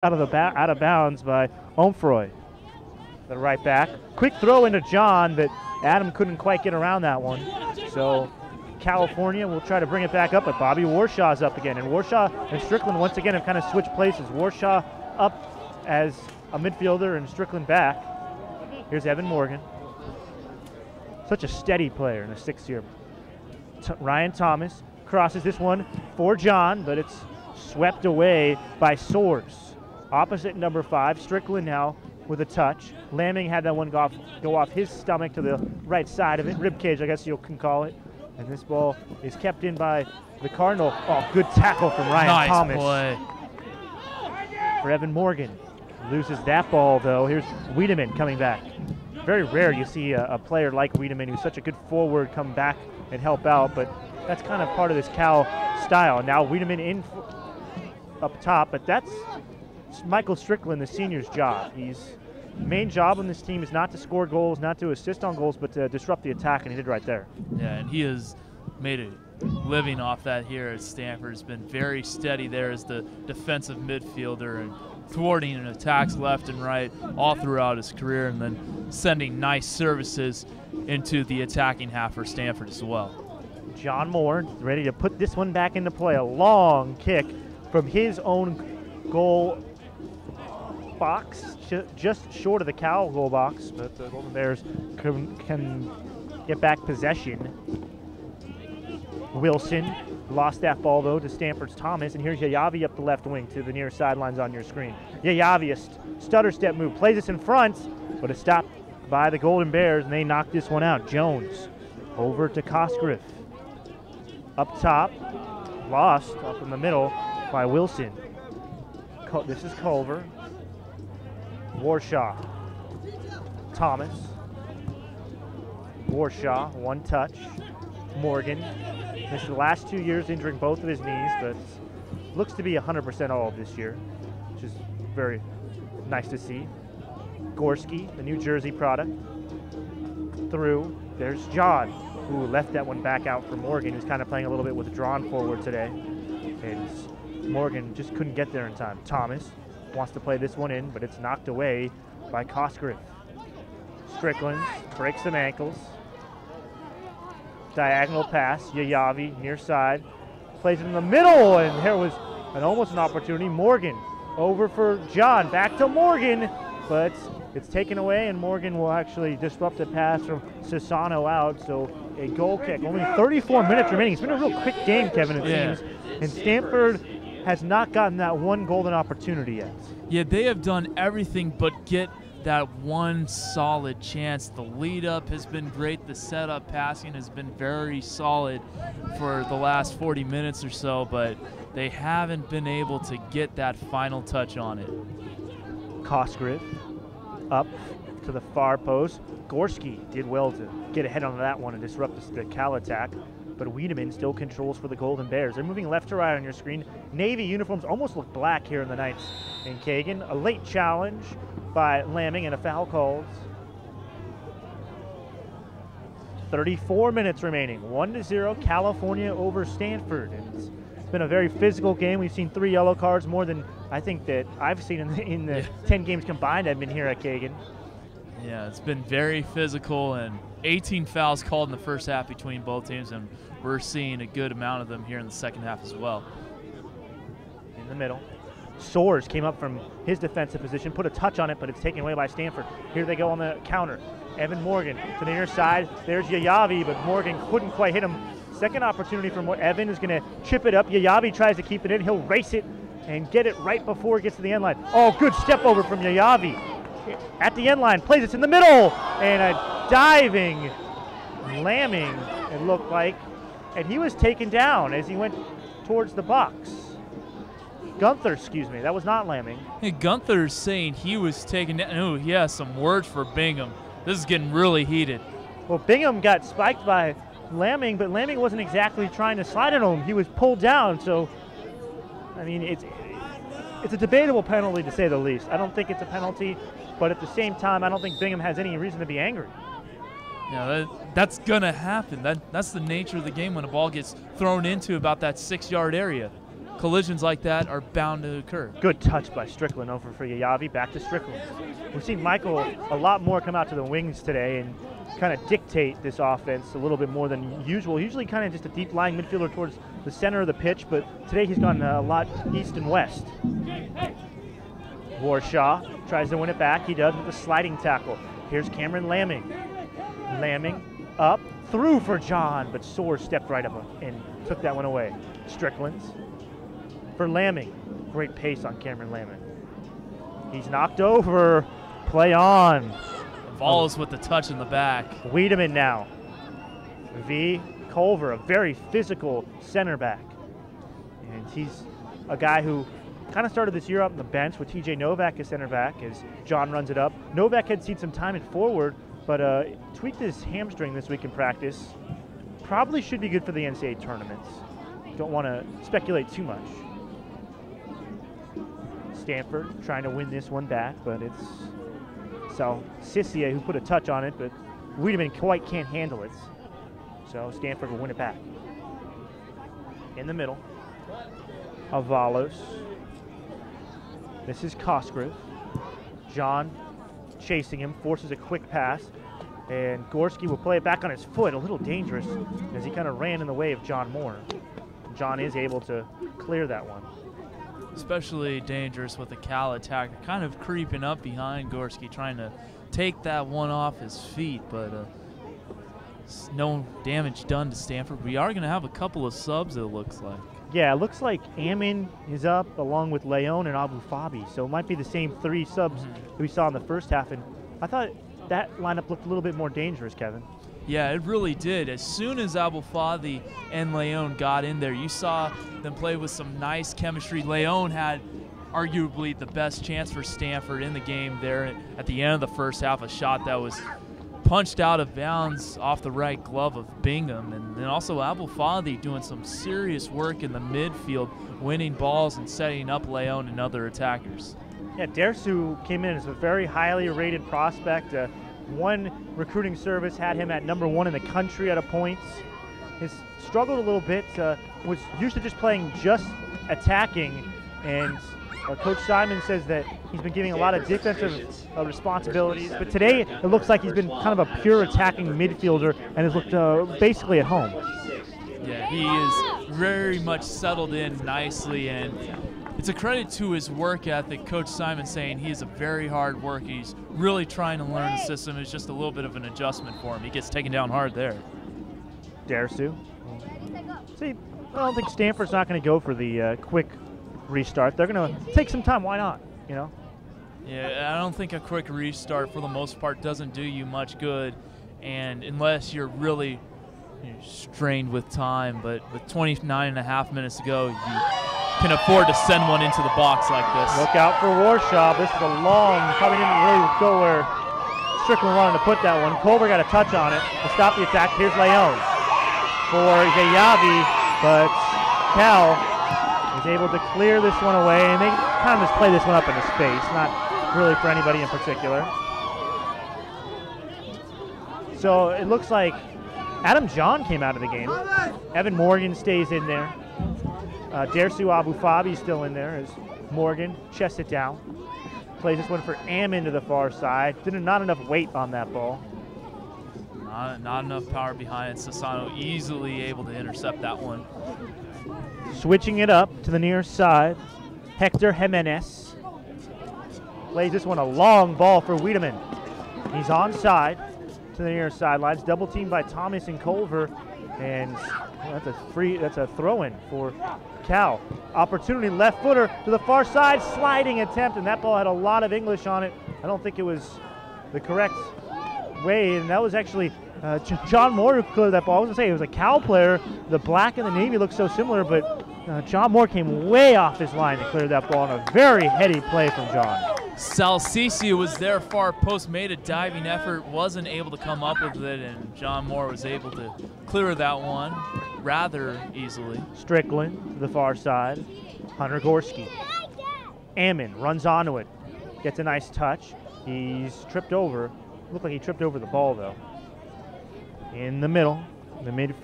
out of bounds by Omfroy. The right back. Quick throw into John, but Adam couldn't quite get around that one. So California will try to bring it back up, but Bobby Warshaw's up again. And Warshaw and Strickland once again have kind of switched places. Warshaw up as a midfielder and Strickland back. Here's Evan Morgan. Such a steady player in the 6th year. Ryan Thomas crosses this one for John, but it's swept away by Soares. Opposite number 5, Strickland now with a touch. Lamming had that one go off his stomach to the right side of it, rib cage I guess you can call it. And this ball is kept in by the Cardinal. Oh, good tackle from Ryan Thomas. Nice play. For Evan Morgan. Loses that ball though. Here's Wiedemann coming back. Very rare you see a player like Wiedemann who's such a good forward come back and help out, but that's kind of part of this Cal style. Now Wiedemann in up top, but that's Michael Strickland, the senior's job. His main job on this team is not to score goals, not to assist on goals, but to disrupt the attack, and he did right there. Yeah, and he has made a living off that here at Stanford. Has been very steady there as the defensive midfielder and thwarting and attacks left and right all throughout his career, and then sending nice services into the attacking half for Stanford as well. John Moore ready to put this one back into play. A long kick from his own goal box, just short of the Cal goal box, but the Golden Bears can get back possession. Wilson lost that ball though to Stanford's Thomas, and here's Yayavi up the left wing to the near sidelines on your screen. Yayavi, a stutter step move, plays this in front, but it's stopped by the Golden Bears, and they knock this one out. Jones over to Cosgriff. Up top, lost up in the middle by Wilson. This is Culver. Warshaw. Thomas. Warshaw, one touch. Morgan. Missed the last 2 years injuring both of his knees, but looks to be 100% all of this year, which is very nice to see. Gorski, the New Jersey product. Through. There's John, who left that one back out for Morgan, who's kind of playing a little bit withdrawn forward today. And Morgan just couldn't get there in time. Thomas wants to play this one in, but it's knocked away by Cosgriff. Strickland breaks some ankles. Diagonal pass, Yayavi near side. Plays it in the middle, and there was almost an opportunity. Morgan over for John, back to Morgan, but it's taken away, and Morgan will actually disrupt the pass from Sassano out, so a goal kick. Only 34 minutes remaining. It's been a real quick game, Kevin, it seems, and Stanford has not gotten that one golden opportunity yet. Yeah, they have done everything but get that one solid chance. The lead up has been great. The setup passing has been very solid for the last 40 minutes or so, but they haven't been able to get that final touch on it. Cosgriff up to the far post. Gorski did well to get ahead on that one and disrupt the Cal attack, but Wiedemann still controls for the Golden Bears. They're moving left to right on your screen. Navy uniforms almost look black here in the Knights in Kagan. A late challenge by Lamming and a foul called. 34 minutes remaining. 1-0 California over Stanford. And it's been a very physical game. We've seen 3 yellow cards, more than I think that I've seen in the 10 games combined I've been here at Kagan. Yeah, it's been very physical, and 18 fouls called in the first half between both teams, and we're seeing a good amount of them here in the second half as well. In the middle. Soares came up from his defensive position, put a touch on it, but it's taken away by Stanford. Here they go on the counter. Evan Morgan to the near side. There's Yayavi, but Morgan couldn't quite hit him. Second opportunity for Evan is going to chip it up. Yayavi tries to keep it in. He'll race it and get it right before it gets to the end line. Oh, good step over from Yayavi. At the end line, plays it in the middle, and a diving Lamming, it looked like, and he was taken down as he went towards the box. Gunther, excuse me, that was not Lamming. Hey, Gunther's saying he was taken down. Oh, he has some words for Bingham. This is getting really heated. Well, Bingham got spiked by Lamming, but Lamming wasn't exactly trying to slide on him. He was pulled down, so, I mean, it's a debatable penalty to say the least. I don't think it's a penalty, but at the same time, I don't think Bingham has any reason to be angry. Yeah, that's gonna happen. That's the nature of the game when a ball gets thrown into about that 6-yard area. collisions like that are bound to occur. Good touch by Strickland over for Yayavi. Back to Strickland. We've seen Michael a lot more come out to the wings today and kind of dictate this offense a little bit more than usual. Usually kind of just a deep lying midfielder towards the center of the pitch, but today he's gone a lot east and west. Warshaw tries to win it back. He does with a sliding tackle. Here's Cameron Lamming. Lamming up, through for John, but Soar stepped right up and took that one away. Strickland's for Lamming. Great pace on Cameron Lamming. He's knocked over. Play on. Follows with the touch in the back. Wiedemann now. V. Culver, a very physical center back. And he's a guy who kind of started this year up on the bench with TJ Novak as center back as John runs it up. Novak had seen some time at forward, but tweaked his hamstring this week in practice. Probably should be good for the NCAA tournaments. Don't want to speculate too much. Stanford trying to win this one back, but it's Sissia who put a touch on it, but Wiedemann quite can't handle it. So Stanford will win it back. In the middle, Avalos. This is Cosgrove. John chasing him, forces a quick pass, and Gorski will play it back on his foot, a little dangerous as he kind of ran in the way of John Moore. John is able to clear that one. Especially dangerous with the Cal attacker kind of creeping up behind Gorski, trying to take that one off his feet, but no damage done to Stanford. We are going to have a couple of subs, it looks like. Yeah, it looks like Ammon is up along with Leon and Abu Fabi, so it might be the same three subs that we saw in the first half, and I thought that lineup looked a little bit more dangerous, Kevin. Yeah, it really did. As soon as Abu Fabi and Leon got in there, you saw them play with some nice chemistry. Leon had arguably the best chance for Stanford in the game there at the end of the first half, a shot that was punched out of bounds off the right glove of Bingham. And then also Abu Fabi doing some serious work in the midfield, winning balls and setting up Leon and other attackers. Yeah, Dersu came in as a very highly rated prospect. One recruiting service had him at #1 in the country at a point. He's struggled a little bit, was used to just playing just attacking, and Coach Simon says that he's been giving a lot of defensive responsibilities, but today it looks like he's been kind of a pure attacking midfielder and has looked basically at home. Yeah, he is very much settled in nicely, and it's a credit to his work ethic. Coach Simon saying he is a very hard worker. He's really trying to learn the system. It's just a little bit of an adjustment for him. He gets taken down hard there. Dersu. See, I don't think Stanford's not going to go for the quick restart. They're going to take some time. Why not? You know? Yeah, I don't think a quick restart for the most part doesn't do you much good, and unless you're really strained with time. But with 29.5 minutes to go, you can afford to send one into the box like this. Look out for Warshaw. This is a long, probably didn't really go where Strickland wanted to put that one. Culver got a touch on it to stop the attack. Here's Leon for Gayavi, but Cal is able to clear this one away, and they kind of just play this one up into space, not really for anybody in particular. So it looks like Adam John came out of the game. Evan Morgan stays in there. Dersu Abu Fabi still in there as Morgan chests it down. Plays this one for Ammon to the far side. Not enough weight on that ball. Not enough power behind. Sassano easily able to intercept that one. Switching it up to the near side. Hector Jimenez plays this one a long ball for Wiedemann. He's onside to the near sidelines. Double teamed by Thomas and Culver. And that's a throw-in for Cal. Opportunity, left footer to the far side, sliding attempt, and that ball had a lot of English on it. I don't think it was the correct way, and that was actually John Moore who cleared that ball. I was going to say it was a Cal player. The black and the navy look so similar, but John Moore came way off his line to clear that ball, and a very heady play from John. Salsisi was there far post, made a diving effort, wasn't able to come up with it, and John Moore was able to clear that one rather easily. Strickland to the far side. Hunter Gorski. Ammon runs onto it. Gets a nice touch. He's tripped over. Looked like he tripped over the ball, though. In the middle, the midfield.